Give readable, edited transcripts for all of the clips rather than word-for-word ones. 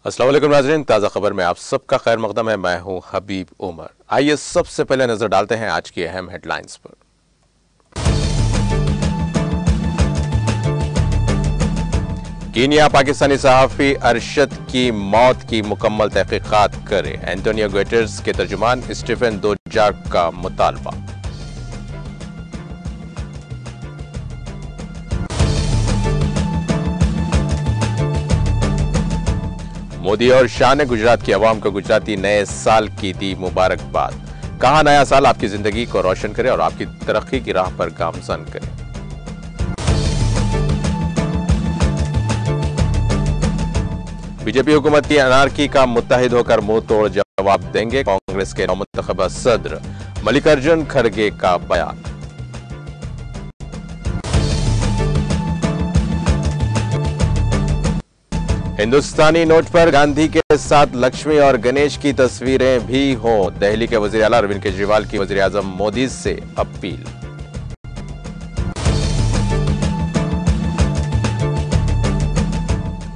अस्सलाम वालेकुम नाज़रीन, ताज़ा खबर में आप सबका खैर मकदम है। मैं हूं हबीब उमर। आइए सबसे पहले नजर डालते हैं आज की अहम हेडलाइंस पर। कीनिया पाकिस्तानी सहाफ़ी अरशद की मौत की मुकम्मल तहकीकात करे, एंटोनियो गुटेरेस के तर्जुमान स्टीफन दुजार्क का मुतालबा। मोदी और शाह ने गुजरात की आवाम को गुजराती नए साल की दी मुबारकबाद। कहा नया साल आपकी जिंदगी को रोशन करे और आपकी तरक्की की राह पर गामजन करे। बीजेपी हुकूमत की अनारकी का मुत्तहिद होकर मुंह तोड़ जवाब देंगे, कांग्रेस के नौमुंतखबा सदर मल्लिकार्जुन खड़गे का बयान। हिंदुस्तानी नोट पर गांधी के साथ लक्ष्मी और गणेश की तस्वीरें भी हों, दिल्ली के वजीर आला अरविंद केजरीवाल की वजीर आजम मोदी से अपील।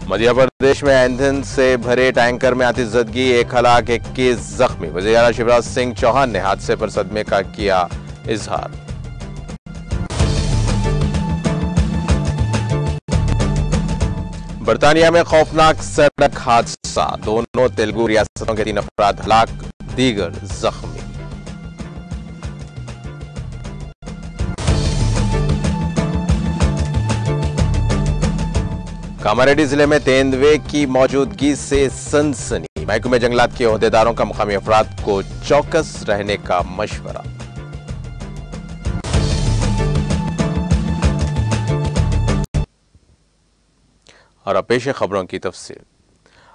मध्य प्रदेश में ईंधन से भरे टैंकर में आतिशबाजी, 1,21,000 जख्मी। वजीर आला शिवराज सिंह चौहान ने हादसे पर सदमे का किया इजहार। बर्तानिया में खौफनाक सड़क हादसा, दोनों तेलुगु रियासतों के 3 अफराद हलाक, दीगर जख्मी। कामारेड्डी जिले में तेंदुए की मौजूदगी से सनसनी, महकमे जंगलात के ओहदेदारों का मुकामी अफराद को चौकस रहने का मशवरा। और अब पेश खबरों की तफसील।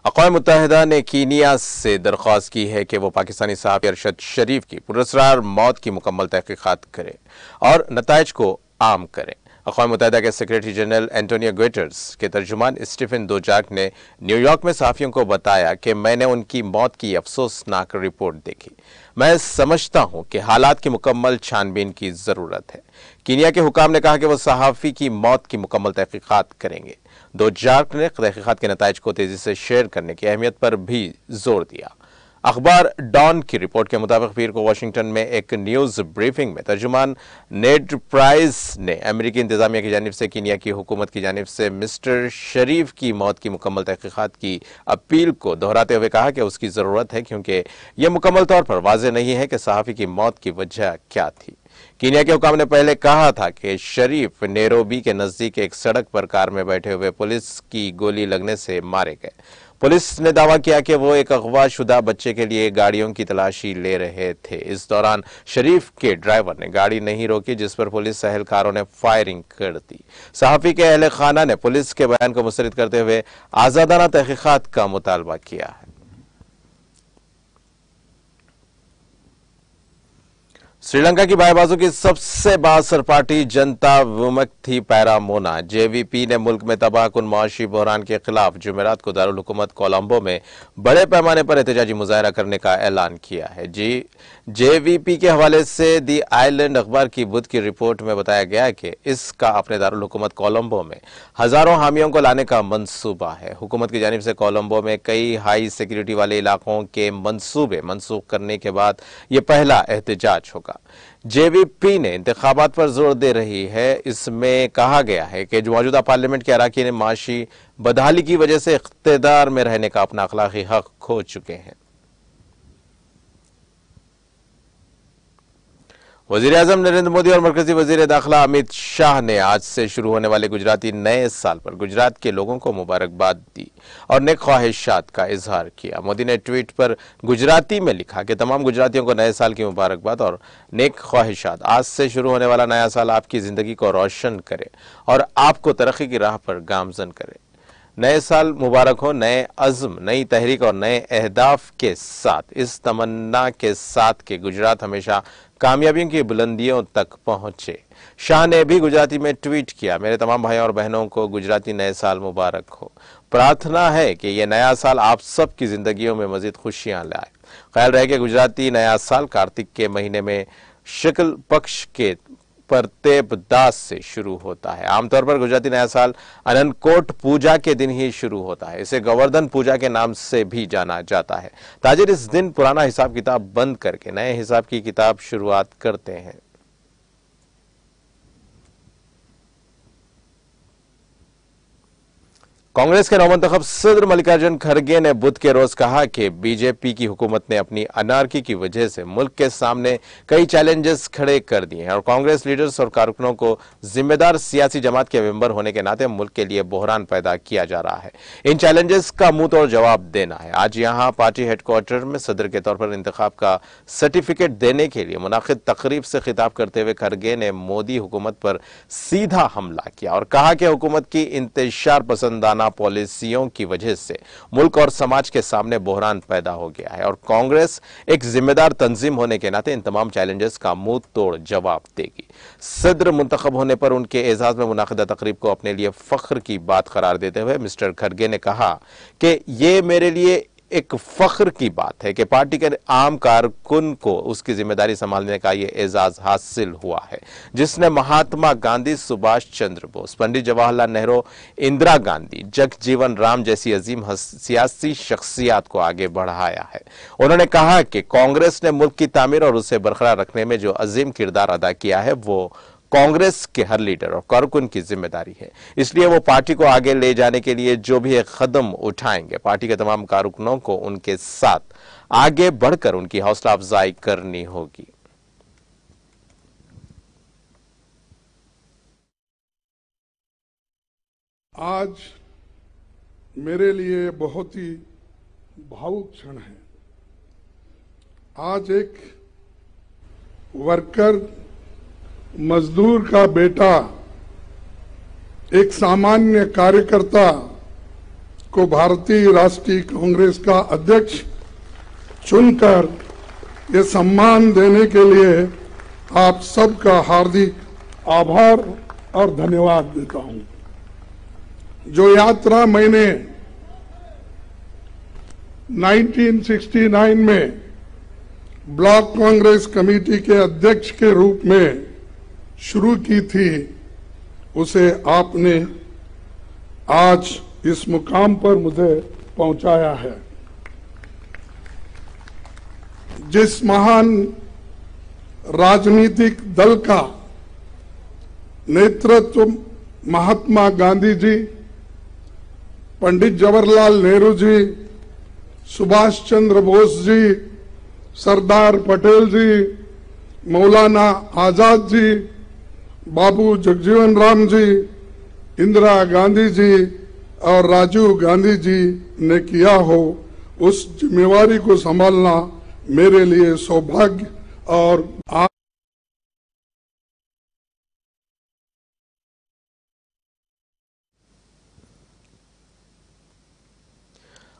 अक़वाम मुत्तहिदा ने कीनिया से दरख्वास्त की है कि वो पाकिस्तानी सहाफ़ी अरशद शरीफ की पुरअसरार मौत की मुकम्मल तहकीकात करे और नताइज को आम करे। अक़वाम मुत्तहिदा के सेक्रेटरी जनरल एंटोनियो गुटेरेस के तर्जुमान स्टीफन दुजार्क ने न्यूयॉर्क में सहाफ़ियों को बताया कि मैंने उनकी मौत की अफसोसनाक रिपोर्ट देखी। मैं समझता हूं कि हालात की मुकम्मल छानबीन की ज़रूरत है। कीनिया के हुकाम ने कहा कि वह सहाफ़ी की मौत की मुकम्मल तहकीकात करेंगे। दुजार्क ने तहकीकात के नताइज को तेजी से शेयर करने की अहमियत पर भी जोर दिया। अखबार डॉन की रिपोर्ट के मुताबिक पीर को वाशिंगटन में एक न्यूज ब्रीफिंग में तर्जुमान नेड प्राइस ने अमेरिकी इंतजामिया की जानिब से कीनिया की हुकूमत की जानिब से मिस्टर शरीफ की मौत की मुकम्मल तहकीकात की अपील को दोहराते हुए कहा कि उसकी जरूरत है, क्योंकि यह मुकम्मल तौर पर वाज़ेह नहीं है कि सहाफ़ी की मौत की वजह क्या थी। कीनिया के हुकाम ने पहले कहा था कि शरीफ नैरोबी के नजदीक एक सड़क पर कार में बैठे हुए पुलिस की गोली लगने से मारे गए। पुलिस ने दावा किया कि वो एक अगवाशुदा बच्चे के लिए गाड़ियों की तलाशी ले रहे थे। इस दौरान शरीफ के ड्राइवर ने गाड़ी नहीं रोकी, जिस पर पुलिस एहलकारों ने फायरिंग कर दी। सहाफ़ी के अहले खाना ने पुलिस के बयान को मुस्तरद करते हुए आज़ादाना तहकीकात का मुतालबा किया है। श्रीलंका की बाएबाजों की सबसे बाअसर पार्टी जनता विमुक्ति पैरामोना जेवीपी ने मुल्क में तबाहकुन मुआशी बहरान के खिलाफ जुमेरात को दारुल हुकूमत कोलंबो में बड़े पैमाने पर एहतजाजी मुजाहरा करने का ऐलान किया है। जेवीपी के हवाले से दी आइलैंड अखबार की बुध की रिपोर्ट में बताया गया कि इसका अपने दारुल हुकूमत कोलंबो में हजारों हामियों को लाने का मंसूबा है। हुकूमत की जानिब से कोलंबो में कई हाई सिक्योरिटी वाले इलाकों के मंसूबे मनसूख करने के बाद यह पहला एहतजाज होगा। जेवीपी ने इंतखाबात पर जोर दे रही है। इसमें कहा गया है कि जो मौजूदा पार्लियामेंट के अराकीन माशी बदहाली की वजह से इख्तिदार में रहने का अपना अखलाकी हक खो चुके हैं। वजीर आजम नरेंद्र मोदी और मरकजी वजीर दाखिला अमित शाह ने आज से शुरू होने वाले गुजराती नए साल पर गुजरात के लोगों को मुबारकबाद दी और नेक ख्वाहिशात का इजहार किया। मोदी ने ट्वीट पर गुजराती में लिखा कि तमाम गुजरातियों को नए साल की मुबारकबाद और नेक ख्वाहिशात। आज से शुरू होने वाला नया साल आपकी जिंदगी को रोशन करे और आपको तरक्की की राह पर गामजन करे। नए साल मुबारक हो, नए अज़्म, नई तहरीक और नए अहदाफ के साथ, इस तमन्ना के साथ कि गुजरात हमेशा कामयाबियों की बुलंदियों तक पहुंचे। शाह ने भी गुजराती में ट्वीट किया, मेरे तमाम भाइयों और बहनों को गुजराती नए साल मुबारक हो। प्रार्थना है कि यह नया साल आप सब की जिंदगियों में मजीद खुशियां लाए। ख्याल रहे कि गुजराती नया साल कार्तिक के महीने में शुक्ल पक्ष के परतेब दास से शुरू होता है। आमतौर पर गुजराती नया साल अनंतकोट पूजा के दिन ही शुरू होता है। इसे गोवर्धन पूजा के नाम से भी जाना जाता है। ताजिर इस दिन पुराना हिसाब किताब बंद करके नए हिसाब की किताब शुरुआत करते हैं। कांग्रेस के नौमंतखब सदर मल्लिकार्जुन खड़गे ने बुध के रोज कहा कि बीजेपी की हुकूमत ने अपनी अनारकी की वजह से मुल्क के सामने कई चैलेंजेस खड़े कर दिए हैं और कांग्रेस लीडर्स और कारकुनों को जिम्मेदार सियासी जमात के मेंबर होने के नाते मुल्क के लिए बहरान पैदा किया जा रहा है। इन चैलेंजेस का मुंह तोड़ जवाब देना है। आज यहां पार्टी हेडक्वार्टर में सदर के तौर पर इंतखाब का सर्टिफिकेट देने के लिए मुनाकिद तकरीब से खिताब करते हुए खड़गे ने मोदी हुकूमत पर सीधा हमला किया और कहा कि हुकूमत की इंतशार पसंदाना पॉलिसियों की वजह से मुल्क और समाज के सामने बहरान पैदा हो गया है और कांग्रेस एक जिम्मेदार तंजीम होने के नाते इन तमाम चैलेंजेस का मुंह तोड़ जवाब देगी। सदर मुंतखब होने पर उनके एजाज में मुनाकिदा तकरीब को अपने लिए फख्र की बात करार देते हुए मिस्टर खड़गे ने कहा कि ये मेरे लिए एक फख्र की बात है कि पार्टी के आम कारकुन को उसकी जिम्मेदारी संभालने का ये एजाज हासिल हुआ है जिसने महात्मा गांधी, सुभाष चंद्र बोस, पंडित जवाहरलाल नेहरू, इंदिरा गांधी, जगजीवन राम जैसी अजीम सियासी शख्सियत को आगे बढ़ाया है। उन्होंने कहा कि कांग्रेस ने मुल्क की तामीर और उसे बरकरार रखने में जो अजीम किरदार अदा किया है वो कांग्रेस के हर लीडर और कारकुन की जिम्मेदारी है। इसलिए वो पार्टी को आगे ले जाने के लिए जो भी एक कदम उठाएंगे, पार्टी के तमाम कारकुनों को उनके साथ आगे बढ़कर उनकी हौसला अफजाई करनी होगी। आज मेरे लिए बहुत ही भावुक क्षण है। आज एक वर्कर, मजदूर का बेटा, एक सामान्य कार्यकर्ता को भारतीय राष्ट्रीय कांग्रेस का अध्यक्ष चुनकर ये सम्मान देने के लिए आप सबका हार्दिक आभार और धन्यवाद देता हूं। जो यात्रा मैंने 1969 में ब्लॉक कांग्रेस कमेटी के अध्यक्ष के रूप में शुरू की थी, उसे आपने आज इस मुकाम पर मुझे पहुंचाया है। जिस महान राजनीतिक दल का नेतृत्व महात्मा गांधी जी, पंडित जवाहरलाल नेहरू जी, सुभाष चंद्र बोस जी, सरदार पटेल जी, मौलाना आजाद जी, बाबू जगजीवन राम जी, इंदिरा गांधी जी और राजीव गांधी जी ने किया हो, उस जिम्मेवारी को संभालना मेरे लिए सौभाग्य और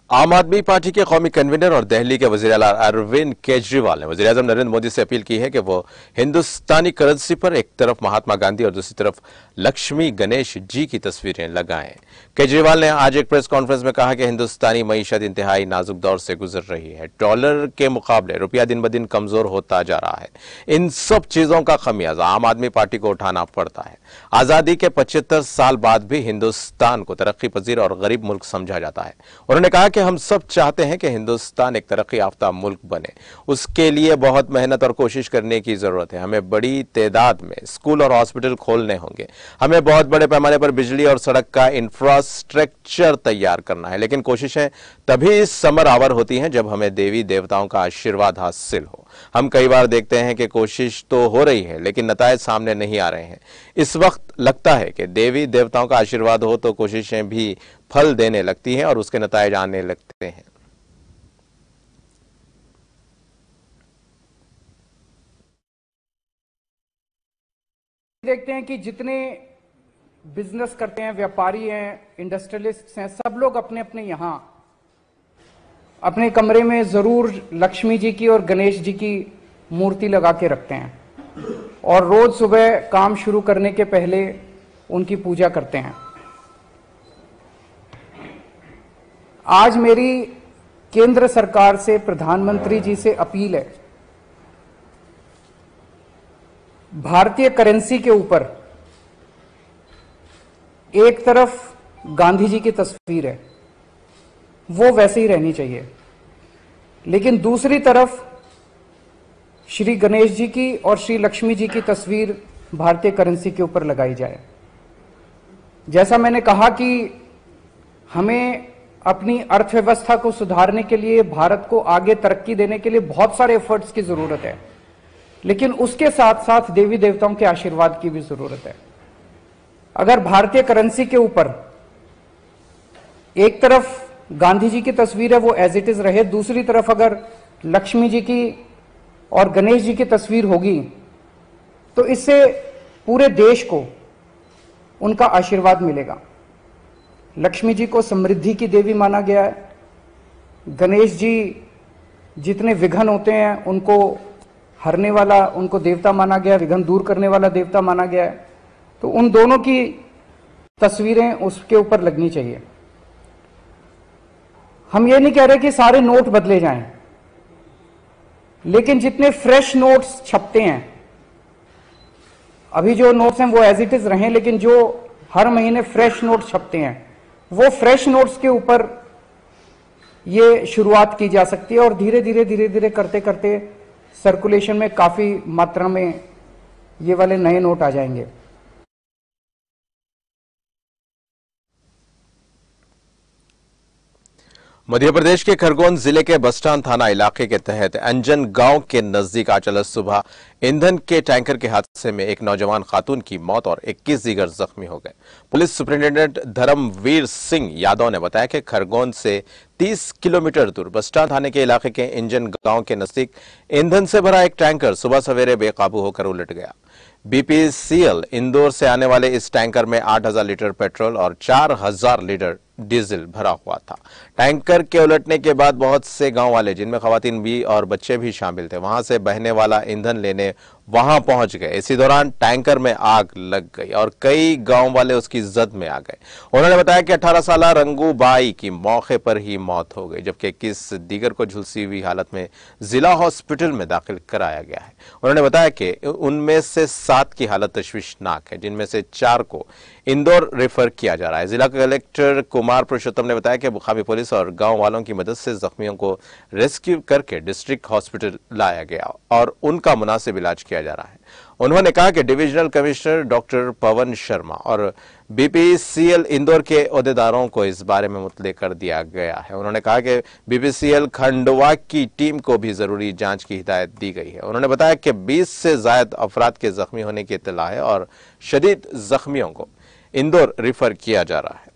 आम आदमी पार्टी के कौमी कन्वीनर और दिल्ली के वज़ीर आला अरविंद केजरीवाल ने वज़ीर आज़म नरेंद्र मोदी से अपील की है कि वो हिंदुस्तानी करेंसी पर एक तरफ महात्मा गांधी और दूसरी तरफ लक्ष्मी गणेश जी की तस्वीरें लगाएं। केजरीवाल ने आज एक प्रेस कॉन्फ्रेंस में कहा कि हिंदुस्तानी मईशत इंतहाई नाजुक दौर से गुजर रही है। डॉलर के मुकाबले रुपया दिन ब दिन कमजोर होता जा रहा है। इन सब चीजों का खमियाजा आम आदमी पार्टी को उठाना पड़ता है। आजादी के 75 साल बाद भी हिंदुस्तान को तरक्की पजीर और गरीब मुल्क समझा जाता है। उन्होंने कहा कि हम सब चाहते हैं कि हिंदुस्तान एक तरक्की याफ्ता मुल्क बने। उसके लिए बहुत मेहनत और कोशिश करने की जरूरत है। हमें बड़ी तादाद में स्कूल और हॉस्पिटल खोलने होंगे। हमें बहुत बड़े पैमाने पर बिजली और सड़क का इंफ्रास्ट्रक्चर तैयार करना है। लेकिन कोशिशें तभी समर आवर होती हैं जब हमें देवी देवताओं का आशीर्वाद हासिल हो। हम कई बार देखते हैं कि कोशिश तो हो रही है लेकिन नतायज सामने नहीं आ रहे हैं। इस वक्त लगता है कि देवी देवताओं का आशीर्वाद हो तो कोशिशें भी फल देने लगती हैं और उसके नतायज आने लगते हैं। देखते हैं कि जितने बिजनेस करते हैं, व्यापारी हैं, इंडस्ट्रियलिस्ट हैं, सब लोग अपने अपने यहां अपने कमरे में जरूर लक्ष्मी जी की और गणेश जी की मूर्ति लगा के रखते हैं और रोज सुबह काम शुरू करने के पहले उनकी पूजा करते हैं। आज मेरी केंद्र सरकार से, प्रधानमंत्री जी से अपील है, भारतीय करेंसी के ऊपर एक तरफ गांधी जी की तस्वीर है, वो वैसे ही रहनी चाहिए, लेकिन दूसरी तरफ श्री गणेश जी की और श्री लक्ष्मी जी की तस्वीर भारतीय करेंसी के ऊपर लगाई जाए। जैसा मैंने कहा कि हमें अपनी अर्थव्यवस्था को सुधारने के लिए, भारत को आगे तरक्की देने के लिए बहुत सारे एफर्ट्स की जरूरत है, लेकिन उसके साथ साथ देवी देवताओं के आशीर्वाद की भी जरूरत है। अगर भारतीय करेंसी के ऊपर एक तरफ गांधी जी की तस्वीर है, वो एज इट इज रहे, दूसरी तरफ अगर लक्ष्मी जी की और गणेश जी की तस्वीर होगी, तो इससे पूरे देश को उनका आशीर्वाद मिलेगा। लक्ष्मी जी को समृद्धि की देवी माना गया है, गणेश जी जितने विघ्न होते हैं उनको हरने वाला, उनको देवता माना गया, विघ्न दूर करने वाला देवता माना गया है। तो उन दोनों की तस्वीरें उसके ऊपर लगनी चाहिए। हम ये नहीं कह रहे कि सारे नोट बदले जाएं, लेकिन जितने फ्रेश नोट्स छपते हैं, अभी जो नोट्स हैं वो एज इट इज रहें, लेकिन जो हर महीने फ्रेश नोट्स छपते हैं, वो फ्रेश नोट्स के ऊपर ये शुरुआत की जा सकती है और धीरे धीरे करते करते सर्कुलेशन में काफी मात्रा में ये वाले नए नोट आ जाएंगे। मध्य प्रदेश के खरगोन जिले के बस्टान थाना इलाके के तहत अंजन गांव के नजदीक आज सुबह ईंधन के टैंकर के हादसे में एक नौजवान खातून की मौत और 21 दीगर जख्मी हो गए। पुलिस सुपरिंटेंडेंट धर्मवीर सिंह यादव ने बताया कि खरगोन से 30 किलोमीटर दूर बस्टान थाने के इलाके के इंजन गांव के नजदीक ईंधन से भरा एक टैंकर सुबह सवेरे बेकाबू होकर उलट गया। बीपीसीएल इंदौर से आने वाले इस टैंकर में 8000 लीटर पेट्रोल और 4000 लीटर डीजल भरा हुआ था। टैंकर के उलटने के बाद बहुत से गांव वाले, जिनमें खवातीन भी और बच्चे भी शामिल थे, वहां से बहने वाला ईंधन लेने वहां पहुंच गए। इसी दौरान टैंकर में आग लग गई और कई गांव वाले उसकी जद में आ गए। उन्होंने बताया कि 18 साल रंगू बाई की मौके पर ही मौत हो गई, जबकि 21 दीगर को झुलसी हुई हालत में जिला हॉस्पिटल में दाखिल कराया गया है। उन्होंने बताया कि उनमें से 7 की हालत तशवीशनाक है, जिनमें से 4 को इंदौर रेफर किया जा रहा है। जिला कलेक्टर कुमार पुरुषोत्तम ने बताया कि मुकामी पुलिस और गांव वालों की मदद से जख्मियों को रेस्क्यू करके डिस्ट्रिक्ट हॉस्पिटल लाया गया और उनका मुनासिब इलाज किया जा रहा है। उन्होंने कहा कि divisional commissioner doctor Pawan Sharma और बीपीसीएल इंदौर के ओहदेदारों को इस बारे में मुतले कर दिया गया है। उन्होंने कहा कि बीपीसीएल खंडवा की टीम को भी जरूरी जांच की हिदायत दी गई है। उन्होंने बताया कि 20 से ज्यादा अफराद के जख्मी होने की इत्तला है और शदीद जख्मियों को इंदौर रेफर किया जा रहा है।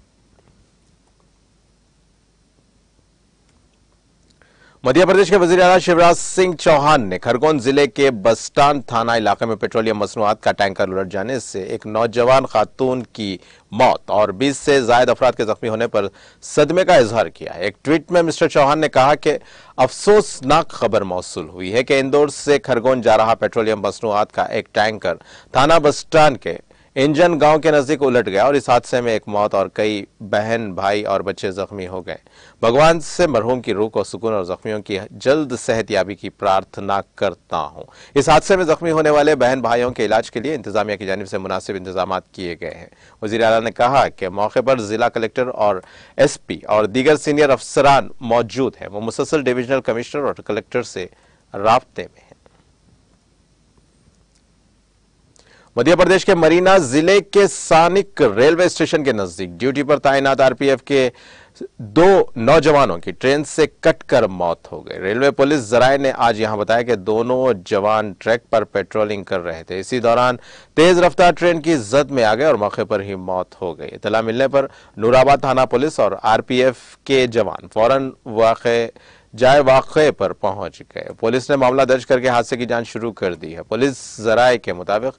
मध्य प्रदेश के वजीर आला शिवराज सिंह चौहान ने खरगोन जिले के बस्टान थाना इलाके में पेट्रोलियम मसनूआत का टैंकर उलट जाने से एक नौजवान खातून की मौत और 20 से ज्यादा अफराद के जख्मी होने पर सदमे का इजहार किया है। एक ट्वीट में मिस्टर चौहान ने कहा कि अफसोसनाक खबर मौसूल हुई है कि इंदौर से खरगोन जा रहा पेट्रोलियम मसनूआत का एक टैंकर थाना बस्टान के इंजन गांव के नजदीक उलट गया और इस हादसे में एक मौत और कई बहन, भाई और बच्चे जख्मी हो गए। भगवान से मरहूम की रूह को सुकून और जख्मियों की जल्द सेहतयाबी की प्रार्थना करता हूं। इस हादसे में जख्मी होने वाले बहन भाइयों के इलाज के लिए इंतजामिया की जानिब से मुनासिब इंतजाम किए गए हैं। वजीर आला ने कहा कि मौके पर जिला कलेक्टर और एसपी और दीगर सीनियर अफसरान मौजूद हैं। वो मुसलसल डिविजनल कमिश्नर और कलेक्टर से राब्ते में हैं। मध्य प्रदेश के मरीना जिले के सानिक रेलवे स्टेशन के नजदीक ड्यूटी पर तैनात आरपीएफ के 2 नौजवानों की ट्रेन से कटकर मौत हो गई। रेलवे पुलिस जराये ने आज यहां बताया कि दोनों जवान ट्रैक पर पेट्रोलिंग कर रहे थे। इसी दौरान तेज रफ्तार ट्रेन की जद में आ गए और मौके पर ही मौत हो गई। इत्तला मिलने पर नूराबाद थाना पुलिस और आरपीएफ के जवान फौरन वाक़े पर पहुंच गए। पुलिस ने मामला दर्ज करके हादसे की जांच शुरू कर दी है। पुलिस जराये के मुताबिक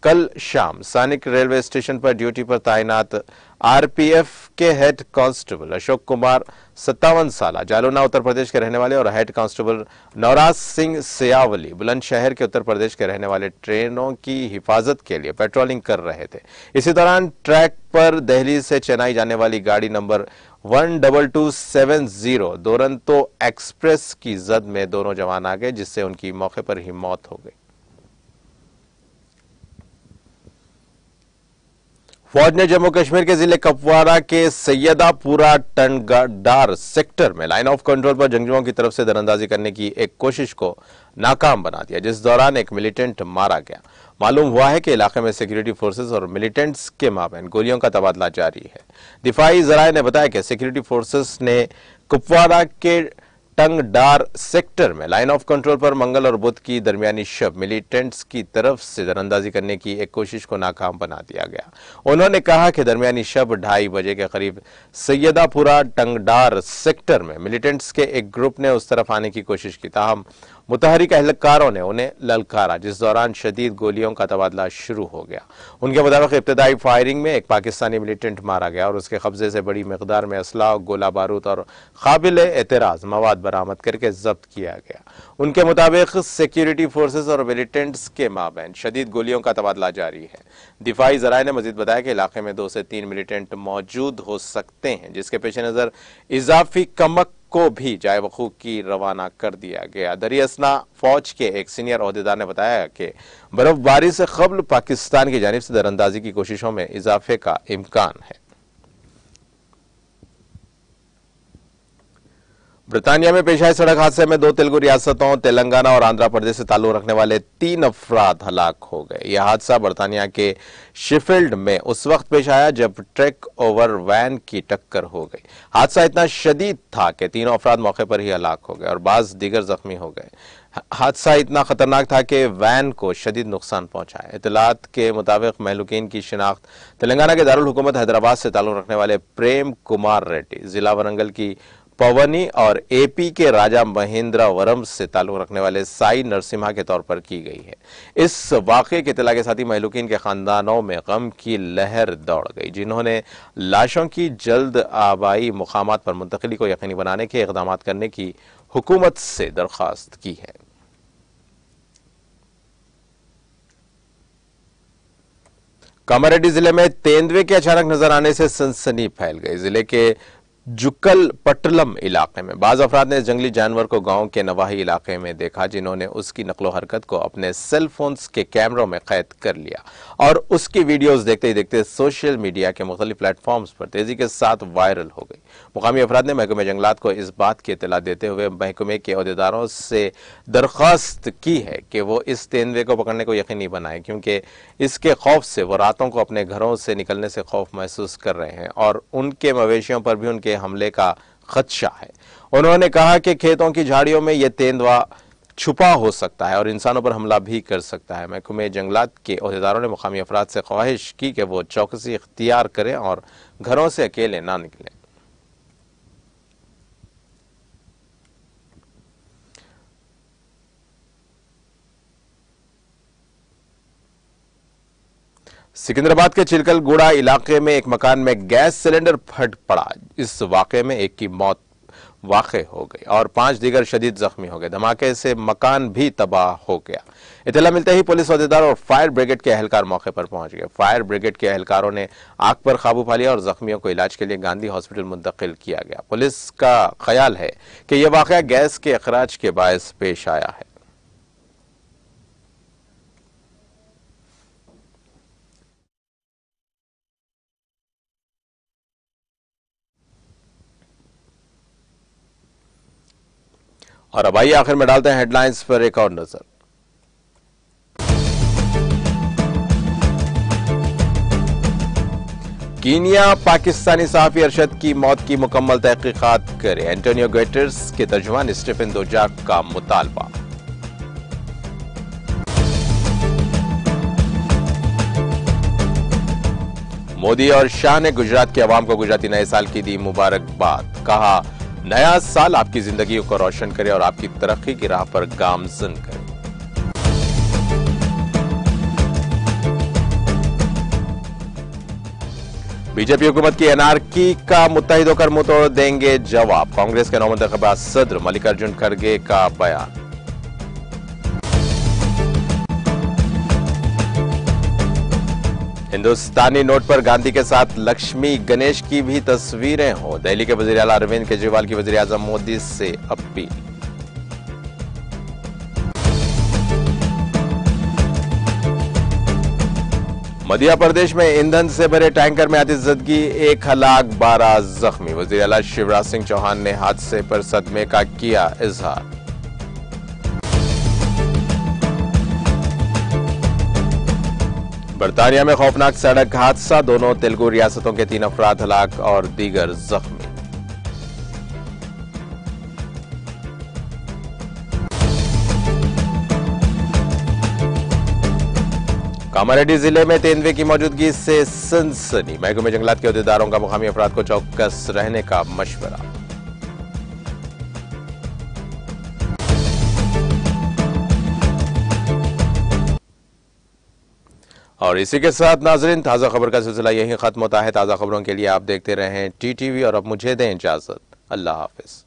कल शाम सानिक रेलवे स्टेशन पर ड्यूटी पर तैनात आरपीएफ के हेड कांस्टेबल अशोक कुमार 57 साल जालौना उत्तर प्रदेश के रहने वाले और हेड कांस्टेबल नवराज सिंह सियावली बुलंदशहर के उत्तर प्रदेश के रहने वाले ट्रेनों की हिफाजत के लिए पेट्रोलिंग कर रहे थे। इसी दौरान ट्रैक पर दिल्ली से चेन्नई जाने वाली गाड़ी नंबर 12270 दुरंतो एक्सप्रेस की जद में दोनों जवान आ गए, जिससे उनकी मौके पर ही मौत हो गई। फौज ने जम्मू कश्मीर के जिले कुपवारा के सैयदापुरा टंगडार सेक्टर में लाइन ऑफ कंट्रोल पर जंगजुओं की तरफ से दरअंदाजी करने की एक कोशिश को नाकाम बना दिया, जिस दौरान एक मिलिटेंट मारा गया। मालूम हुआ है कि इलाके में सिक्योरिटी फोर्सेस और मिलिटेंट्स के माबैन गोलियों का तबादला जारी है। दिफाई जराये ने बताया कि सिक्योरिटी फोर्सेस ने कुपवारा के टंगडार सेक्टर में लाइन ऑफ कंट्रोल पर मंगल और बुध की दरमियानी शब मिलिटेंट्स की तरफ से दरअंदाजी करने की एक कोशिश को नाकाम बना दिया गया। उन्होंने कहा कि दरमियानी शब 2:30 बजे के करीब सैयदापुरा टंगडार सेक्टर में मिलिटेंट्स के एक ग्रुप ने उस तरफ आने की कोशिश की, ताहम मुतहरिक एहलकारों ने उन्हें ललकारा, जिस दौरान शदीद गोलियों का तबादला शुरू हो गया। उनके मुताबिक इब्तदाई फायरिंग में एक पाकिस्तानी मिलिटेंट मारा गया और उसके कब्जे से बड़ी मिकदार में असला, गोला बारूद और काबिल एतराज मवाद बरामद करके जब्त किया गया। उनके मुताबिक सिक्योरिटी फोर्सेस और मिलिटेंट्स के माबैन शदीद गोलियों का तबादला जारी है। दिफाई जराये ने मजीद बताया कि इलाके में 2 से 3 मिलिटेंट मौजूद हो सकते हैं, जिसके पेश नजर इजाफी कमक को भी जाए वकूफ की रवाना कर दिया गया। दरियासना फौज के एक सीनियर ओहदेदार ने बताया कि बर्फबारी से कबल पाकिस्तान की जानिब से दरअंदाजी की कोशिशों में इजाफे का इम्कान है। ब्रितानिया में पेश आए सड़क हादसे में 2 तेलुगु रियासतों तेलंगाना और आंध्र प्रदेश से ताल्लुक रखने वाले 3 अफराद हलाक हो गए। यह हादसा बर्तानिया के शेफील्ड में उस वक्त पेश आया जब ट्रक ओवर वैन की टक्कर हो गई। हादसा इतना शदीद था कि 3 अफराद मौके पर ही हलाक हो गए और बाज दीगर जख्मी हो गए। हादसा इतना खतरनाक था कि वैन को शदीद नुकसान पहुंचा है। इतलात के मुताबिक महलूकीन की शिनाख्त तेलंगाना के दारुल हुकूमत हैदराबाद से ताल्लुक रखने वाले प्रेम कुमार रेड्डी, जिला वरंगल की पवनी और एपी के राजा महेंद्रवरम से ताल्लुक रखने वाले साई नरसिम्हा के तौर पर की गई है। इस वाक़े के इत्तला के साथ ही महलूकीन के खानदानों में गम की लहर दौड़ गई, जिन्होंने लाशों की जल्द आबाई मुकामात पर मुंतकिली को यकीनी बनाने के इक़दाम करने की हुकूमत से दरख्वास्त की है। कामारेड्डी जिले में तेंदुए के अचानक नजर आने से सनसनी फैल गई। जिले के जुक्कल पट्टलम इलाके में बाज अफराद ने जंगली जानवर को गांव के नवाही इलाके में देखा, जिन्होंने उसकी नकलो हरकत को अपने सेल फोन्स के कैमरों में कैद कर लिया और उसकी वीडियोस देखते ही देखते सोशल मीडिया के मुख्तलिफ प्लेटफॉर्म्स पर तेजी के साथ वायरल हो गई। मुकामी अफराद ने महकमे जंगलात को इस बात की इत्तला देते हुए महकमे के अहदेदारों से दरख्वास्त की है कि वो इस तेंदुए को पकड़ने को यकीनी बनाए, क्योंकि इसके खौफ से वो रातों को अपने घरों से निकलने से खौफ महसूस कर रहे हैं और उनके मवेशियों पर भी उनके हमले का खदशा है। उन्होंने कहा कि खेतों की झाड़ियों में यह तेंदुआ छुपा हो सकता है और इंसानों पर हमला भी कर सकता है। महकमे जंगलात के अहदेदारों ने मुकामी अफराद से ख्वाहिश की कि वो चौकसी इख्तियार करें और घरों से अकेले ना निकलें। सिकंदराबाद के चिलकलगुड़ा इलाके में एक मकान में गैस सिलेंडर फट पड़ा। इस वाक़े में एक की मौत वाक़ हो गई और 5 दीगर शदीद जख्मी हो गए। धमाके से मकान भी तबाह हो गया। इत्तला मिलते ही पुलिस अहदेदार और फायर ब्रिगेड के एहलकार मौके पर पहुंच गए। फायर ब्रिगेड के एहलकारों ने आग पर काबू पा लिया और जख्मियों को इलाज के लिए गांधी हॉस्पिटल मुंतकिल किया गया। पुलिस का ख्याल है कि यह वाक़या गैस के अखराज के बायस पेश आया है। और अब आइए आखिर में डालते हैं हेडलाइंस पर एक और नजर। कीनिया पाकिस्तानी सहाफी अरशद की मौत की मुकम्मल तहकीकात करे, एंटोनियो गुटेरेस के तर्जुमान स्टीफन दुजार्क का मुतालबा। मोदी और शाह ने गुजरात के अवाम को गुजराती नए साल की दी मुबारकबाद। कहा, नया साल आपकी जिंदगी को रोशन करे और आपकी तरक्की की राह पर गामजन करे। बीजेपी हुकूमत की एनआरकी का मुत्तहिद होकर मुंह तोड़ देंगे जवाब, कांग्रेस के नौमुंतखबा सदर मल्लिकार्जुन खड़गे का बयान। हिंदुस्तानी नोट पर गांधी के साथ लक्ष्मी गणेश की भी तस्वीरें हो, दिल्ली के वजीर आला अरविंद केजरीवाल की वजीर आजम मोदी से अपील। मध्य प्रदेश में ईंधन से भरे टैंकर में आतिशबाजी, 1,12,000 जख्मी। वजीर आला शिवराज सिंह चौहान ने हादसे पर सदमे का किया इजहार। बर्तानिया में खौफनाक सड़क हादसा, दोनों तेलुगु रियासतों के 3 अफराद हलाक और दीगर जख्मी। कामारेड्डी जिले में तेंदुए की मौजूदगी से सनसनी, महकमे जंगलात के अहदेदारों का मुकामी अफराद को चौकस रहने का मशवरा। और इसी के साथ नाजरीन, ताजा खबर का सिलसिला यहीं खत्म होता है। ताजा खबरों के लिए आप देखते रहें TTV और अब मुझे दें इजाजत। अल्लाह हाफिज।